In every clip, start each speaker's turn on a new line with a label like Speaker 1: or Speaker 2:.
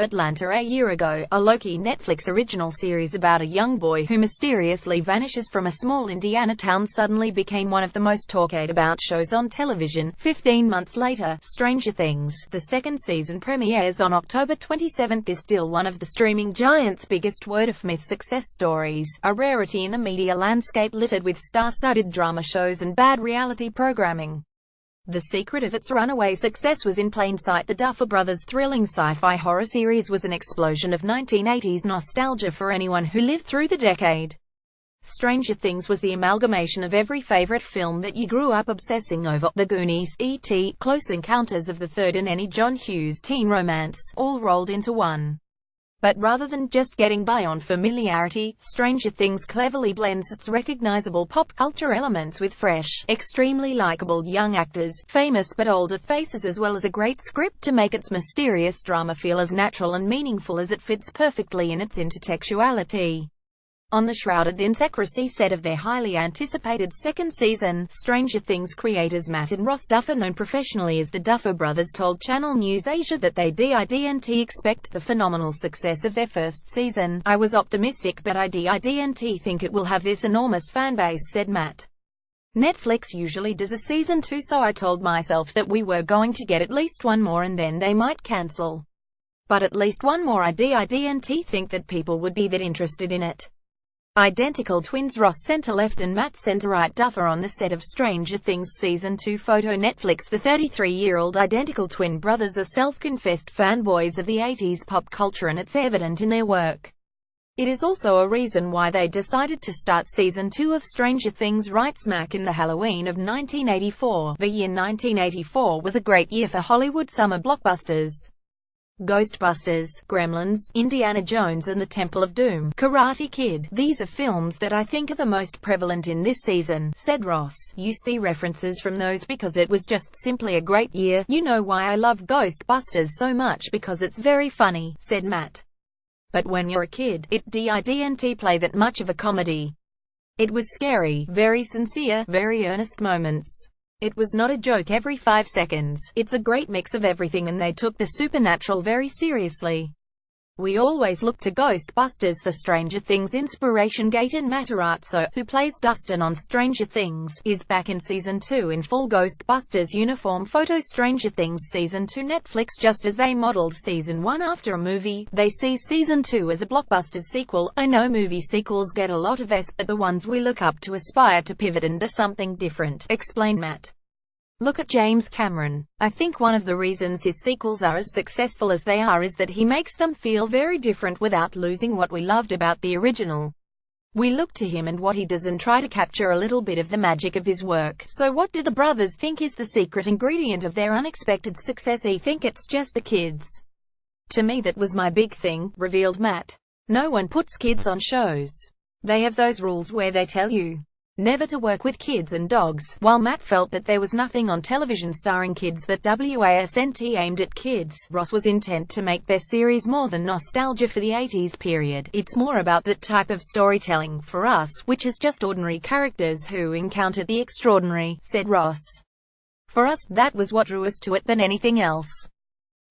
Speaker 1: Atlanta a year ago, a low-key Netflix original series about a young boy who mysteriously vanishes from a small Indiana town suddenly became one of the most talked about shows on television. 15 months later, Stranger Things, the second season premieres on October 27, is still one of the streaming giant's biggest word-of-mouth success stories, a rarity in a media landscape littered with star-studded drama shows and bad reality programming. The secret of its runaway success was in plain sight. The Duffer Brothers' thrilling sci-fi horror series was an explosion of 1980s nostalgia for anyone who lived through the decade. Stranger Things was the amalgamation of every favorite film that you grew up obsessing over: The Goonies, E.T., Close Encounters of the Third and any John Hughes teen romance, all rolled into one. But rather than just getting by on familiarity, Stranger Things cleverly blends its recognizable pop culture elements with fresh, extremely likable young actors, famous but older faces, as well as a great script to make its mysterious drama feel as natural and meaningful as it fits perfectly in its intertextuality. On the shrouded in secrecy set of their highly anticipated second season, Stranger Things creators Matt and Ross Duffer, known professionally as the Duffer Brothers, told Channel News Asia that they didn't expect the phenomenal success of their first season. "I was optimistic, but I didn't think it will have this enormous fanbase," said Matt. "Netflix usually does a season 2, so I told myself that we were going to get at least one more and then they might cancel. But at least one more. I didn't think that people would be that interested in it." Identical twins Ross center-left and Matt center-right Duffer on the set of Stranger Things Season 2 photo. Netflix. The 33-year-old identical twin brothers are self-confessed fanboys of the 80s pop culture, and it's evident in their work. It is also a reason why they decided to start Season 2 of Stranger Things right smack in the Halloween of 1984. The year 1984 was a great year for Hollywood summer blockbusters. Ghostbusters, Gremlins, Indiana Jones and the Temple of Doom, Karate Kid. "These are films that I think are the most prevalent in this season," said Ross. "You see references from those because it was just simply a great year. You know why I love Ghostbusters so much? Because it's very funny," said Matt. "But when you're a kid, it didn't play that much of a comedy. It was scary, very sincere, very earnest moments. It was not a joke every 5 seconds. It's a great mix of everything, and they took the supernatural very seriously. We always look to Ghostbusters for Stranger Things inspiration." Gaten Matarazzo, who plays Dustin on Stranger Things, is back in Season 2 in full Ghostbusters uniform. Photo. Stranger Things Season 2. Netflix. Just as they modeled Season 1 after a movie, they see Season 2 as a blockbuster sequel. "I know movie sequels get a lot of but the ones we look up to aspire to pivot and do something different," explained Matt. "Look at James Cameron. I think one of the reasons his sequels are as successful as they are is that he makes them feel very different without losing what we loved about the original. We look to him and what he does and try to capture a little bit of the magic of his work." So what do the brothers think is the secret ingredient of their unexpected success? "I think it's just the kids. To me that was my big thing," revealed Matt. "No one puts kids on shows. They have those rules where they tell you never to work with kids and dogs." While Matt felt that there was nothing on television starring kids that wasn't aimed at kids, Ross was intent to make their series more than nostalgia for the 80s period. "It's more about that type of storytelling for us, which is just ordinary characters who encounter the extraordinary," said Ross. "For us, that was what drew us to it than anything else.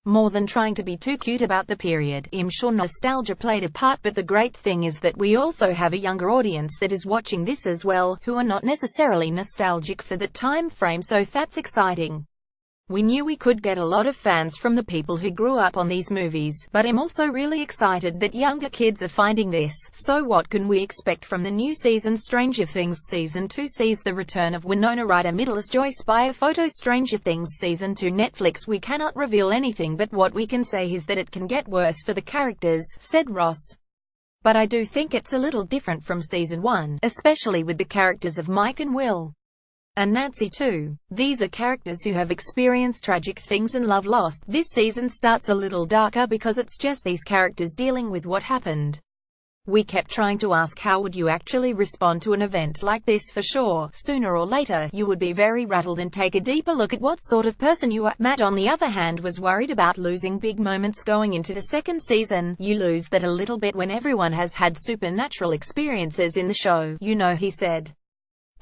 Speaker 1: More than trying to be too cute about the period. I'm sure nostalgia played a part, but the great thing is that we also have a younger audience that is watching this as well, who are not necessarily nostalgic for that time frame, so that's exciting. We knew we could get a lot of fans from the people who grew up on these movies, but I'm also really excited that younger kids are finding this." So what can we expect from the new season? Stranger Things Season 2 sees the return of Winona Ryder middle as Joyce by a photo. Stranger Things Season 2. Netflix. "We cannot reveal anything, but what we can say is that it can get worse for the characters," said Ross. "But I do think it's a little different from Season 1, especially with the characters of Mike and Will. And Nancy too. These are characters who have experienced tragic things and love lost. This season starts a little darker because it's just these characters dealing with what happened. We kept trying to ask, how would you actually respond to an event like this? For sure, sooner or later, you would be very rattled and take a deeper look at what sort of person you are." Matt, on the other hand, was worried about losing big moments going into the second season. "You lose that a little bit when everyone has had supernatural experiences in the show, you know," he said.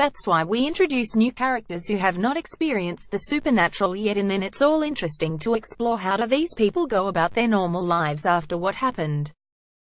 Speaker 1: That's why we introduce new characters who have not experienced the supernatural yet, and then it's all interesting to explore how do these people go about their normal lives after what happened.